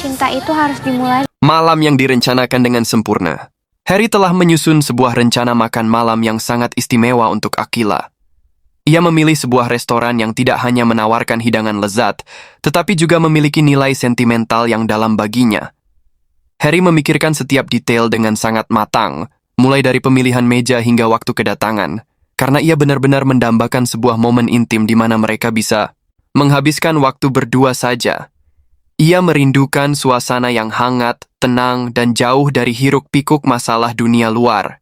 Cinta itu harus dimulai. Malam yang direncanakan dengan sempurna. Harry telah menyusun sebuah rencana makan malam yang sangat istimewa untuk Akila. Ia memilih sebuah restoran yang tidak hanya menawarkan hidangan lezat, tetapi juga memiliki nilai sentimental yang dalam baginya. Harry memikirkan setiap detail dengan sangat matang, mulai dari pemilihan meja hingga waktu kedatangan, karena ia benar-benar mendambakan sebuah momen intim di mana mereka bisa menghabiskan waktu berdua saja. Ia merindukan suasana yang hangat, tenang, dan jauh dari hiruk-pikuk masalah dunia luar.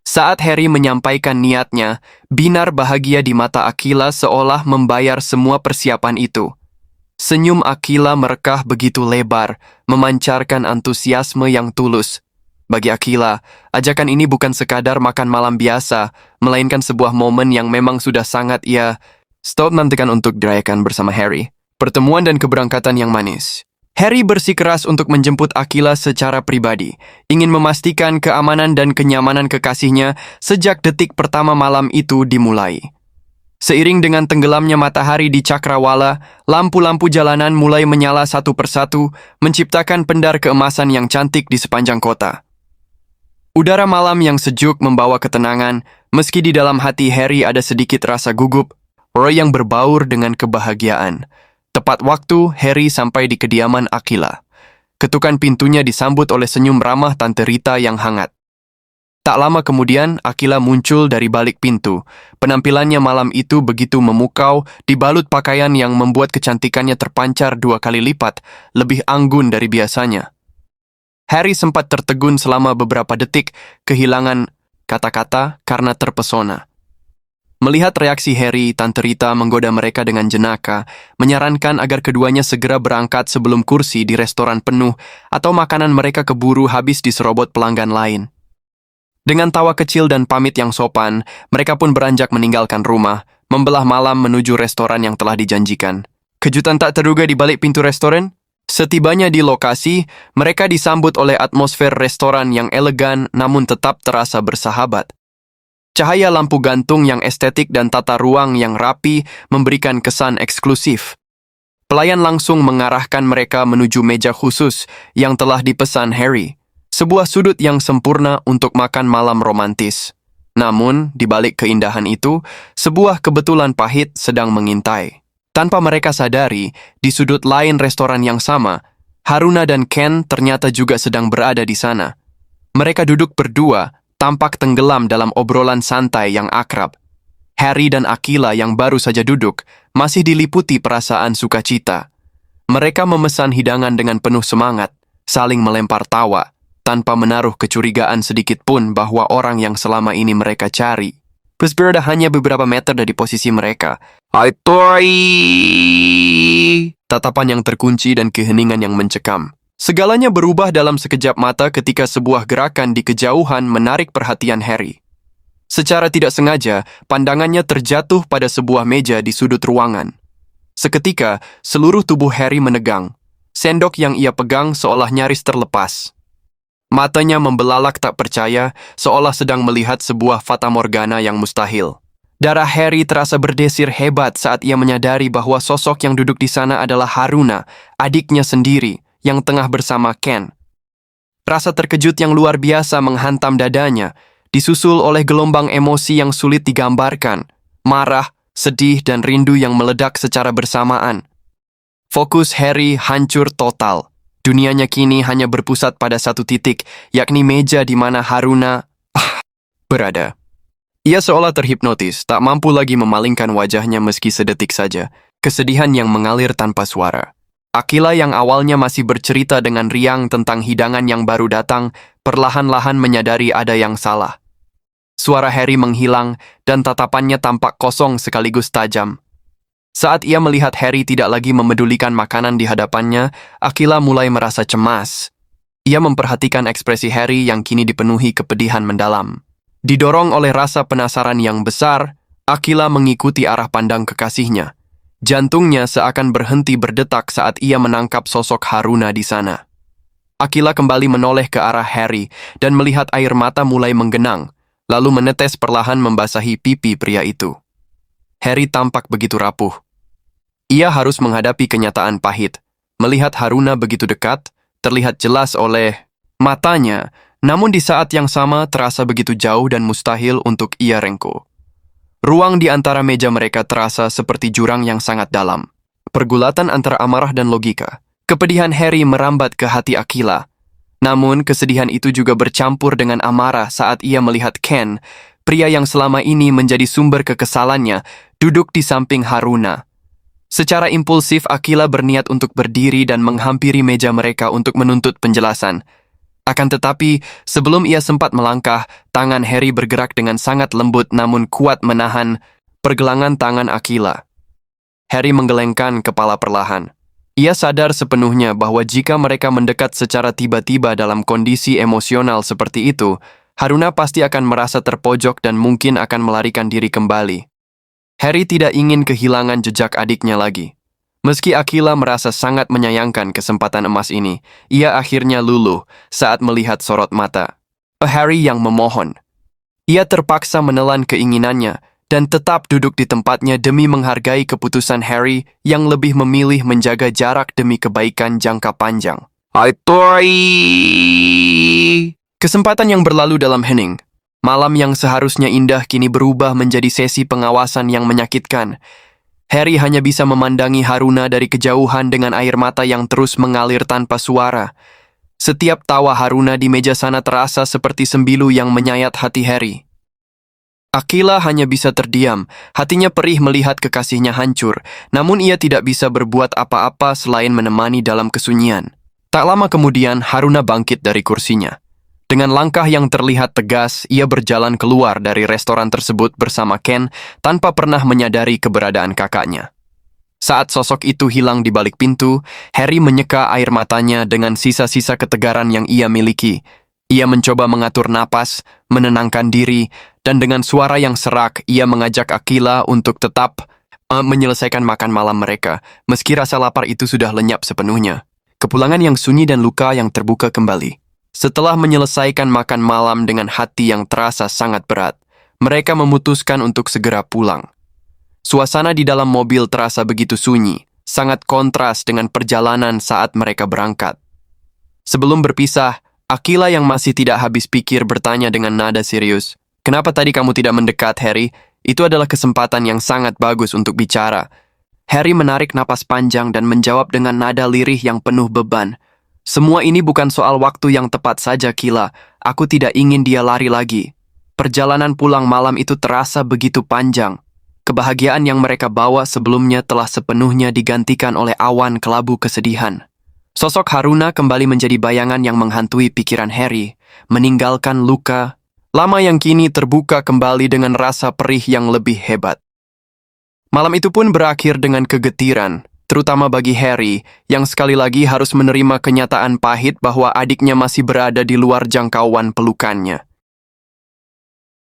Saat Harry menyampaikan niatnya, binar bahagia di mata Akila seolah membayar semua persiapan itu. Senyum Akila merekah begitu lebar, memancarkan antusiasme yang tulus. Bagi Akila, ajakan ini bukan sekadar makan malam biasa, melainkan sebuah momen yang memang sudah sangat ia nantikan untuk dirayakan bersama Harry. Pertemuan dan keberangkatan yang manis. Harry bersikeras untuk menjemput Akila secara pribadi, ingin memastikan keamanan dan kenyamanan kekasihnya sejak detik pertama malam itu dimulai. Seiring dengan tenggelamnya matahari di Cakrawala, lampu-lampu jalanan mulai menyala satu persatu, menciptakan pendar keemasan yang cantik di sepanjang kota. Udara malam yang sejuk membawa ketenangan, meski di dalam hati Harry ada sedikit rasa gugup, roh yang berbaur dengan kebahagiaan. Tepat waktu, Harry sampai di kediaman Akila. Ketukan pintunya disambut oleh senyum ramah Tante Rita yang hangat. Tak lama kemudian, Akila muncul dari balik pintu. Penampilannya malam itu begitu memukau, dibalut pakaian yang membuat kecantikannya terpancar 2 kali lipat, lebih anggun dari biasanya. Harry sempat tertegun selama beberapa detik, kehilangan kata-kata karena terpesona. Melihat reaksi Harry, Tante Rita menggoda mereka dengan jenaka, menyarankan agar keduanya segera berangkat sebelum kursi di restoran penuh atau makanan mereka keburu habis diserobot pelanggan lain. Dengan tawa kecil dan pamit yang sopan, mereka pun beranjak meninggalkan rumah, membelah malam menuju restoran yang telah dijanjikan. Kejutan tak terduga di balik pintu restoran? Setibanya di lokasi, mereka disambut oleh atmosfer restoran yang elegan namun tetap terasa bersahabat. Cahaya lampu gantung yang estetik dan tata ruang yang rapi memberikan kesan eksklusif. Pelayan langsung mengarahkan mereka menuju meja khusus yang telah dipesan Harry. Sebuah sudut yang sempurna untuk makan malam romantis. Namun, di balik keindahan itu, sebuah kebetulan pahit sedang mengintai. Tanpa mereka sadari, di sudut lain restoran yang sama, Haruna dan Ken ternyata juga sedang berada di sana. Mereka duduk berdua, tampak tenggelam dalam obrolan santai yang akrab. Harry dan Akila yang baru saja duduk, masih diliputi perasaan sukacita. Mereka memesan hidangan dengan penuh semangat, saling melempar tawa, tanpa menaruh kecurigaan sedikit pun bahwa orang yang selama ini mereka cari berada hanya beberapa meter dari posisi mereka. Tatapan yang terkunci dan keheningan yang mencekam. Segalanya berubah dalam sekejap mata ketika sebuah gerakan di kejauhan menarik perhatian Harry. Secara tidak sengaja, pandangannya terjatuh pada sebuah meja di sudut ruangan. Seketika, seluruh tubuh Harry menegang. Sendok yang ia pegang seolah nyaris terlepas. Matanya membelalak tak percaya, seolah sedang melihat sebuah fatamorgana yang mustahil. Darah Harry terasa berdesir hebat saat ia menyadari bahwa sosok yang duduk di sana adalah Haruna, adiknya sendiri, yang tengah bersama Ken. Rasa terkejut yang luar biasa menghantam dadanya, disusul oleh gelombang emosi yang sulit digambarkan, marah, sedih, dan rindu yang meledak secara bersamaan. Fokus Harry hancur total. Dunianya kini hanya berpusat pada satu titik, yakni meja di mana Haruna berada. Ia seolah terhipnotis, tak mampu lagi memalingkan wajahnya meski sedetik saja. Kesedihan yang mengalir tanpa suara. Akila yang awalnya masih bercerita dengan riang tentang hidangan yang baru datang, perlahan-lahan menyadari ada yang salah. Suara Harry menghilang dan tatapannya tampak kosong sekaligus tajam. Saat ia melihat Harry tidak lagi memedulikan makanan di hadapannya, Akila mulai merasa cemas. Ia memperhatikan ekspresi Harry yang kini dipenuhi kepedihan mendalam. Didorong oleh rasa penasaran yang besar, Akila mengikuti arah pandang kekasihnya. Jantungnya seakan berhenti berdetak saat ia menangkap sosok Haruna di sana. Akila kembali menoleh ke arah Harry dan melihat air mata mulai menggenang, lalu menetes perlahan membasahi pipi pria itu. Harry tampak begitu rapuh. Ia harus menghadapi kenyataan pahit Melihat Haruna begitu dekat, terlihat jelas oleh matanya, namun di saat yang sama terasa begitu jauh dan mustahil untuk ia rengkuh. Ruang di antara meja mereka terasa seperti jurang yang sangat dalam. Pergulatan antara amarah dan logika. Kepedihan Harry merambat ke hati Akilah. Namun, kesedihan itu juga bercampur dengan amarah saat ia melihat Ken, pria yang selama ini menjadi sumber kekesalannya, duduk di samping Haruna. Secara impulsif, Akilah berniat untuk berdiri dan menghampiri meja mereka untuk menuntut penjelasan. Akan tetapi, sebelum ia sempat melangkah, tangan Harry bergerak dengan sangat lembut namun kuat menahan pergelangan tangan Akilah. Harry menggelengkan kepala perlahan. Ia sadar sepenuhnya bahwa jika mereka mendekat secara tiba-tiba dalam kondisi emosional seperti itu, Haruna pasti akan merasa terpojok dan mungkin akan melarikan diri kembali. Harry tidak ingin kehilangan jejak adiknya lagi. Meski Akilah merasa sangat menyayangkan kesempatan emas ini, ia akhirnya luluh saat melihat sorot mata Harry yang memohon. Ia terpaksa menelan keinginannya dan tetap duduk di tempatnya demi menghargai keputusan Harry yang lebih memilih menjaga jarak demi kebaikan jangka panjang. Kesempatan yang berlalu dalam hening. Malam yang seharusnya indah kini berubah menjadi sesi pengawasan yang menyakitkan. Harry hanya bisa memandangi Haruna dari kejauhan dengan air mata yang terus mengalir tanpa suara. Setiap tawa Haruna di meja sana terasa seperti sembilu yang menyayat hati Harry. Akilah hanya bisa terdiam, hatinya perih melihat kekasihnya hancur, namun ia tidak bisa berbuat apa-apa selain menemani dalam kesunyian. Tak lama kemudian, Haruna bangkit dari kursinya. Dengan langkah yang terlihat tegas, ia berjalan keluar dari restoran tersebut bersama Ken tanpa pernah menyadari keberadaan kakaknya. Saat sosok itu hilang di balik pintu, Harry menyeka air matanya dengan sisa-sisa ketegaran yang ia miliki. Ia mencoba mengatur napas, menenangkan diri, dan dengan suara yang serak, ia mengajak Akilah untuk tetap menyelesaikan makan malam mereka, meski rasa lapar itu sudah lenyap sepenuhnya. Kepulangan yang sunyi dan luka yang terbuka kembali. Setelah menyelesaikan makan malam dengan hati yang terasa sangat berat, mereka memutuskan untuk segera pulang. Suasana di dalam mobil terasa begitu sunyi, sangat kontras dengan perjalanan saat mereka berangkat. Sebelum berpisah, Akilah yang masih tidak habis pikir bertanya dengan nada serius, "Kenapa tadi kamu tidak mendekat, Harry? Itu adalah kesempatan yang sangat bagus untuk bicara." Harry menarik napas panjang dan menjawab dengan nada lirih yang penuh beban. "Semua ini bukan soal waktu yang tepat saja, Kila. Aku tidak ingin dia lari lagi. Perjalanan pulang malam itu terasa begitu panjang. Kebahagiaan yang mereka bawa sebelumnya telah sepenuhnya digantikan oleh awan kelabu kesedihan." Sosok Haruna kembali menjadi bayangan yang menghantui pikiran Harry, meninggalkan luka lama yang kini terbuka kembali dengan rasa perih yang lebih hebat. Malam itu pun berakhir dengan kegetiran, terutama bagi Harry, yang sekali lagi harus menerima kenyataan pahit bahwa adiknya masih berada di luar jangkauan pelukannya.